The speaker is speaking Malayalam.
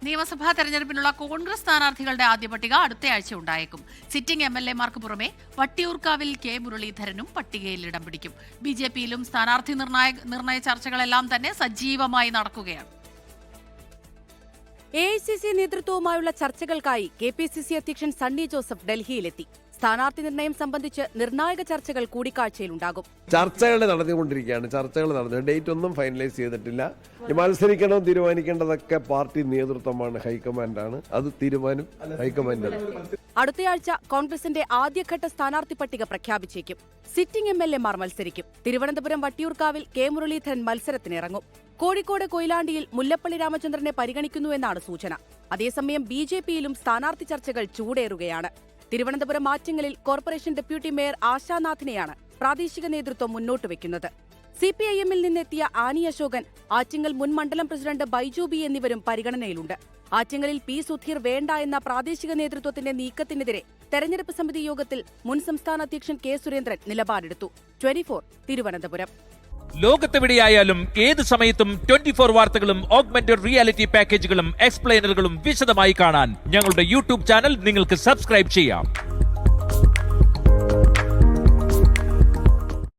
നിയമസഭാ തെരഞ്ഞെടുപ്പിനുള്ള കോൺഗ്രസ് സ്ഥാനാർത്ഥികളുടെ ആദ്യ പട്ടിക അടുത്തയാഴ്ച ഉണ്ടായേക്കും. സിറ്റിംഗ് MLA-മാർക്ക് പുറമെ വട്ടിയൂർക്കാവിൽ കെ മുരളീധരനും പട്ടികയിൽ ഇടം പിടിക്കും. BJP-യിലും സ്ഥാനാർത്ഥി നിർണയ ചർച്ചകളെല്ലാം തന്നെ സജീവമായി നടക്കുകയാണ്. AICC നേതൃത്വവുമായുള്ള ചർച്ചകൾക്കായി KPCC അധ്യക്ഷൻ സണ്ണി ജോസഫ് ഡൽഹിയിലെത്തി. സ്ഥാനാർത്ഥി നിർണയം സംബന്ധിച്ച് നിർണായക ചർച്ചകൾ കൂടിക്കാഴ്ചയിലുണ്ടാകും. ചർച്ചകൾ നടന്നുകൊണ്ടിരിക്കുകയാണ്. ഡേറ്റ് ഒന്നും ഫൈനലൈസ് ചെയ്തിട്ടില്ല. മത്സരിക്കണോ തീരുമാനിക്കേണ്ടതൊക്കെ പാർട്ടി നേതൃത്വമാണ്, ഹൈക്കമാൻഡാണ്. അത് തീരുമാനം ഹൈക്കമാൻഡാണ്. അടുത്തയാഴ്ച കോൺഗ്രസിന്റെ ആദ്യഘട്ട സ്ഥാനാർത്ഥി പട്ടിക പ്രഖ്യാപിച്ചേക്കും. സിറ്റിംഗ് MLA-മാർ മത്സരിക്കും. തിരുവനന്തപുരം വട്ടിയൂർക്കാവിൽ കെ മുരളീധരൻ മത്സരത്തിനിറങ്ങും. കോഴിക്കോട് കൊയിലാണ്ടിയിൽ മുല്ലപ്പള്ളി രാമചന്ദ്രനെ പരിഗണിക്കുന്നുവെന്നാണ് സൂചന. അതേസമയം BJP-യിലും സ്ഥാനാർത്ഥി ചർച്ചകൾ ചൂടേറുകയാണ്. തിരുവനന്തപുരം ആറ്റിങ്ങലിൽ കോർപ്പറേഷൻ ഡെപ്യൂട്ടി മേയർ ആശാനാഥിനെയാണ് പ്രാദേശിക നേതൃത്വം മുന്നോട്ട് വെക്കുന്നത്. CPIM-ൽ നിന്നെത്തിയ ആനി അശോകൻ, ആറ്റിങ്ങൽ മുൻ മണ്ഡലം പ്രസിഡന്റ് ബൈജു ബി എന്നിവരും പരിഗണനയിലുണ്ട്. ആറ്റിങ്ങലിൽ P. സുധീർ വേണ്ട എന്ന പ്രാദേശിക നേതൃത്വത്തിന്റെ നീക്കത്തിനെതിരെ തെരഞ്ഞെടുപ്പ് സമിതി യോഗത്തിൽ മുൻ സംസ്ഥാന അധ്യക്ഷൻ K. സുരേന്ദ്രൻ നിലപാടെടുത്തു. 24 തിരുവനന്തപുരം. ലോകത്തെവിടെയായാലും ഏത് സമയത്തും 24 വാർത്തകളും ഓഗ്മെന്റഡ് റിയാലിറ്റി പാക്കേജുകളും എക്സ്പ്ലെയിനറുകളും വിശദമായി കാണാൻ ഞങ്ങളുടെ YouTube ചാനൽ നിങ്ങൾക്ക് സബ്സ്ക്രൈബ് ചെയ്യാം.